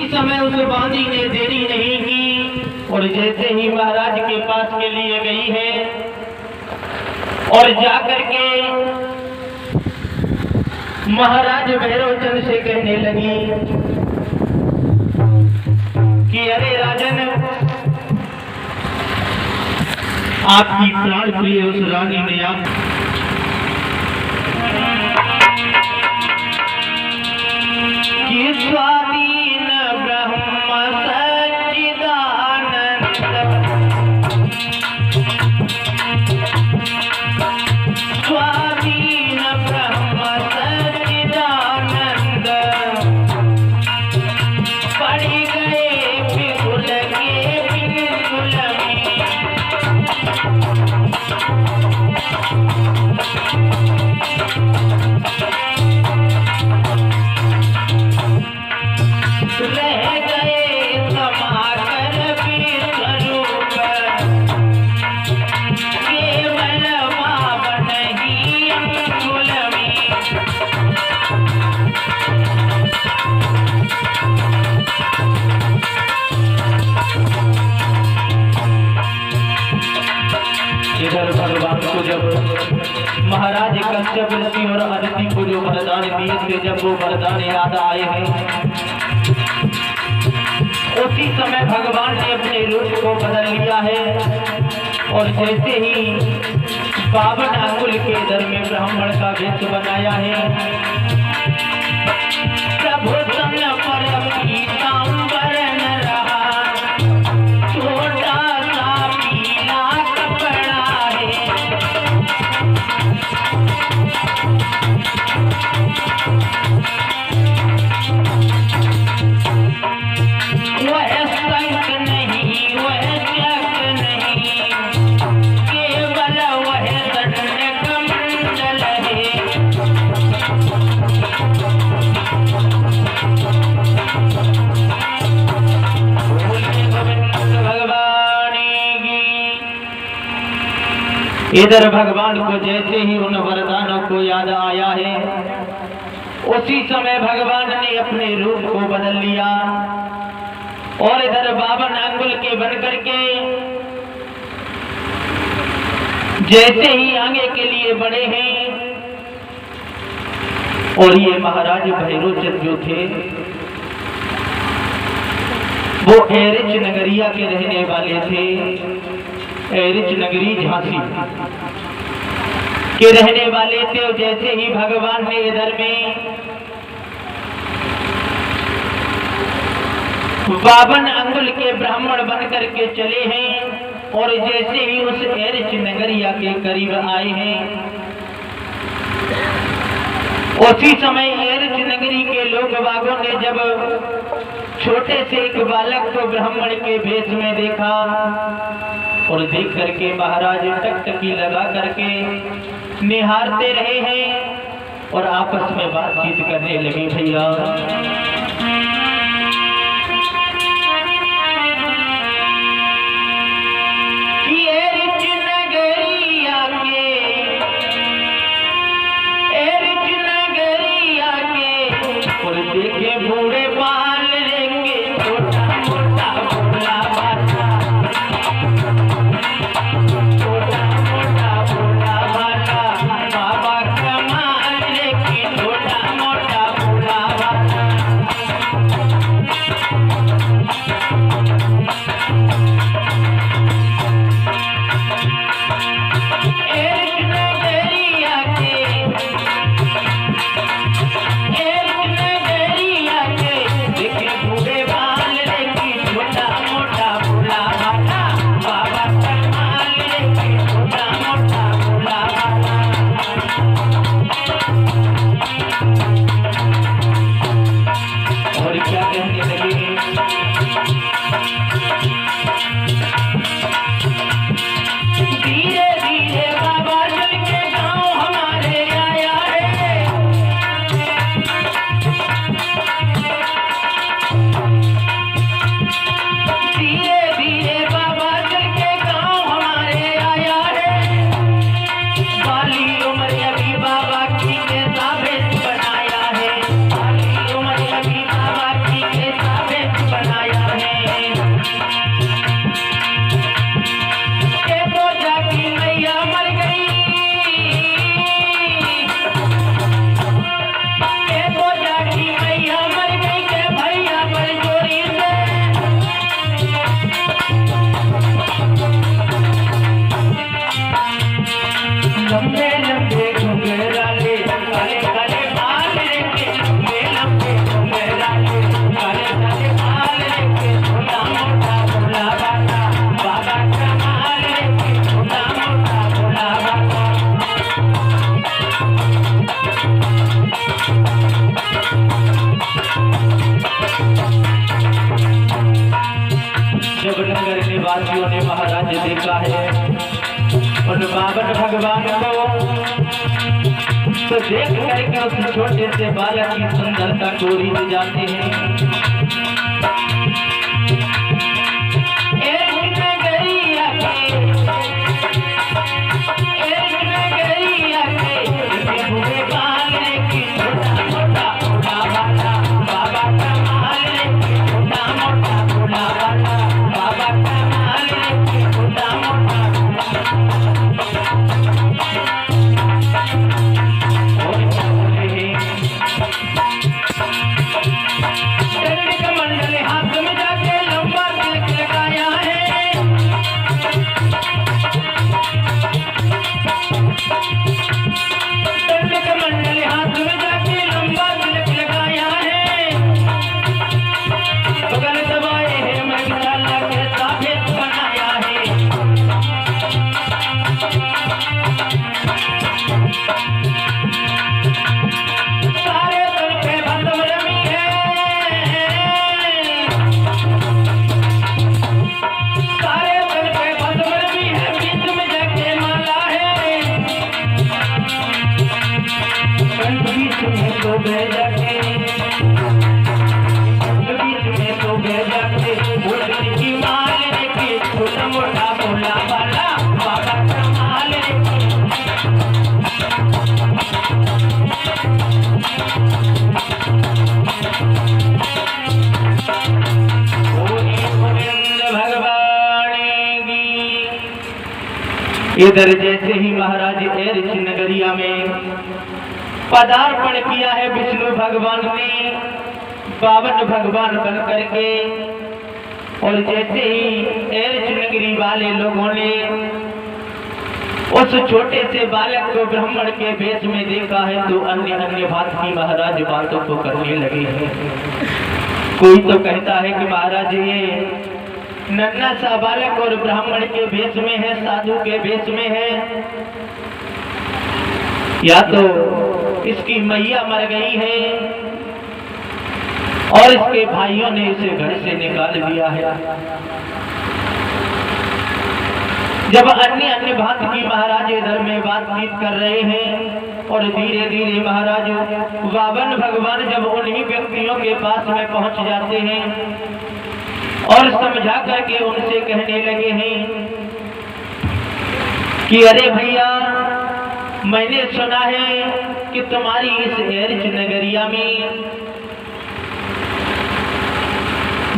समय उस बांदी ने देरी नहीं की और जैसे ही महाराज के पास के लिए गई है और जाकर के महाराज भैरवचंद से कहने लगी कि अरे राजन, आपकी प्राण प्रिय उस रानी ने आप कि स्वाधीन ब्रह्म सच्चिदानंद, स्वाधीन ब्रह्म सच्चिदानंद, पड़ गए बिगुल के बिगुल में, रह गए समाकर विश्वरूप, केवल बावन ही अंगुल में। इधर भगवान को जब महाराज कश्यप ऋषि और अदिति को जो वरदान दिए थे, जब वो वरदान याद आए हैं, उसी समय भगवान ने अपने रूप को बदल लिया है और जैसे ही 52 अंगुल के दर में ब्राह्मण का वेश बनाया है, प्रभु तन पर पीतांबर न रहा, छोटा सा पीला कपड़ा है, वह संक नहीं, वह चक नहीं, केवल वह दंड कमंडल है। भगवान की। इधर भगवान को जैसे ही उन वरदानों को याद आया है, उसी समय भगवान ने अपने रूप को बदल लिया और इधर 52 अंगुल के बन करके जैसे ही आगे के लिए बढ़े हैं, और ये महाराज भैरवचंद जो थे वो एरिच नगरिया के रहने वाले थे। एरिच नगरी झांसी के रहने वाले थे। और जैसे ही भगवान ने इधर में 52 अंगुल के ब्राह्मण बन करके चले हैं और जैसे ही उस एरिच नगरिया के करीब आए हैं, उसी समय एरिच नगरी के लोग बागों ने जब छोटे से एक बालक को ब्राह्मण के भेष में देखा और देख करके महाराज टकटकी लगा करके निहारते रहे हैं और आपस में बातचीत करने लगे। भैया देखे बूढ़े पाल लेंगे छोटा मोटा भोला भाला, छोटा मोटा भोला भाला, बाबा कमाल लेंगे छोटा मोटा भोला भाला। एक नगरिया के बाबा की के वासियों ने महाराज देखा है उन बावन भगवान को, तो देख करके उस छोटे से बालक की सुंदरता को रिझ जाते हैं। इधर जैसे ही महाराज एरिच नगरिया में पदार्पण किया है विष्णु भगवान ने 52 भगवान बन करके, और जैसे ही एरिच नगरी वाले लोगों ने उस छोटे से बालक को ब्राह्मण के वेश में देखा है तो अन्य अन्य बात की महाराज बातों को करने लगे हैं। कोई तो कहता है कि महाराज ये नन्हा सा बालक और ब्राह्मण के वेश में है, साधु के वेश में है, या तो इसकी मैया मर गई है और इसके भाइयों ने इसे घर से निकाल दिया है। जब अन्य अन्य बात की महाराज इधर में बातचीत कर रहे हैं और धीरे धीरे महाराज 52 भगवान जब उन्हीं व्यक्तियों के पास में पहुंच जाते हैं और समझा करके उनसे कहने लगे हैं कि अरे भैया, मैंने सुना है कि तुम्हारी इस एरिच नगरिया में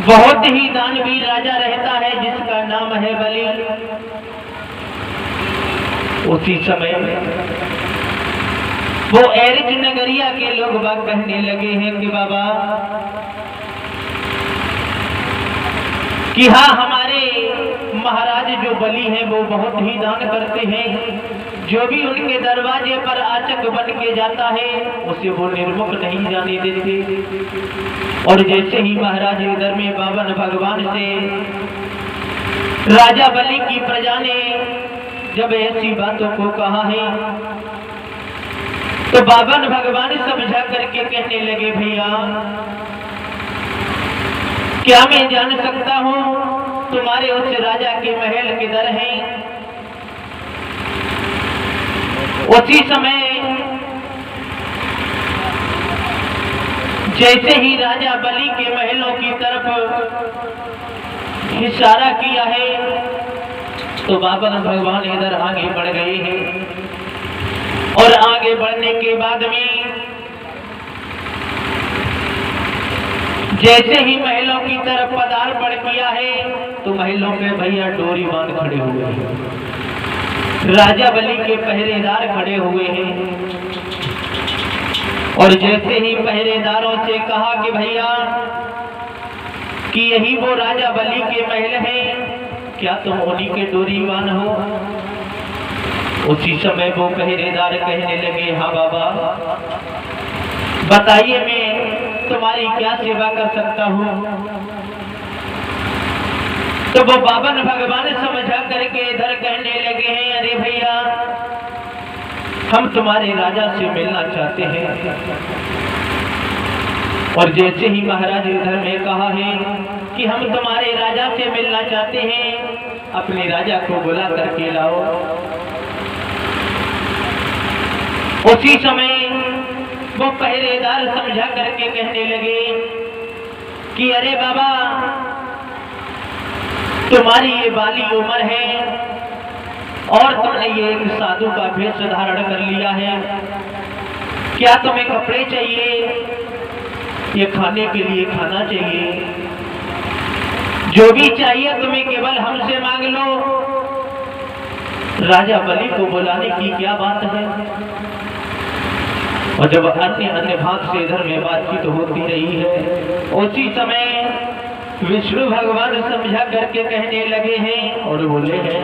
बहुत ही दानवीर राजा रहता है जिसका नाम है बलि। उसी समय वो एरिच नगरिया के लोग बात कहने लगे हैं कि बाबा कि हाँ, हमारे महाराज जो बलि हैं वो बहुत ही दान करते हैं, जो भी उनके दरवाजे पर आचक बन के जाता है उसे वो निर्मुख नहीं जाने देते। और जैसे ही महाराज इधर में 52 भगवान से राजा बलि की प्रजा ने जब ऐसी बातों को कहा है तो 52 भगवान समझा करके कहने लगे भैया, क्या मैं जान सकता हूँ तुम्हारे उस राजा के महल किधर हैं? उसी समय जैसे ही राजा बलि के महलों की तरफ इशारा किया है तो 52 भगवान इधर आगे बढ़ गए हैं, और आगे बढ़ने के बाद में जैसे ही महलों की तरफ पदार्पण किया है तो महलों में भैया डोरी बांध खड़े हुए हैं, राजा बलि के पहरेदार खड़े हुए हैं। और जैसे ही पहरेदारों से कहा कि भैया कि यही वो राजा बलि के महल हैं, क्या तुम उन्हीं के डोरीवान हो? उसी समय वो पहरेदार कहने लगे हाँ बाबा, बताइए मैं तुम्हारी क्या सेवा कर सकता हूँ। तो वो 52 भगवान समझा करके इधर कहने लगे हैं अरे भैया, हम तुम्हारे राजा से मिलना चाहते हैं। और जैसे ही महाराज इधर में कहा है कि हम तुम्हारे राजा से मिलना चाहते हैं, अपने राजा को बुला करके लाओ। उसी समय वो पहरेदार समझा करके कहने लगे कि अरे बाबा, तुम्हारी ये बाली उम्र है और तुमने ये एक साधु का भेष धारण कर लिया है, क्या तुम्हें कपड़े चाहिए, ये खाने के लिए खाना चाहिए, जो भी चाहिए तुम्हें केवल हमसे मांग लो। राजा बलि को बुलाने की क्या बात है। और जब अन्य भाग से इधर में बातचीत होती रही है, उसी समय विष्णु भगवान समझा करके कहने लगे हैं और बोले हैं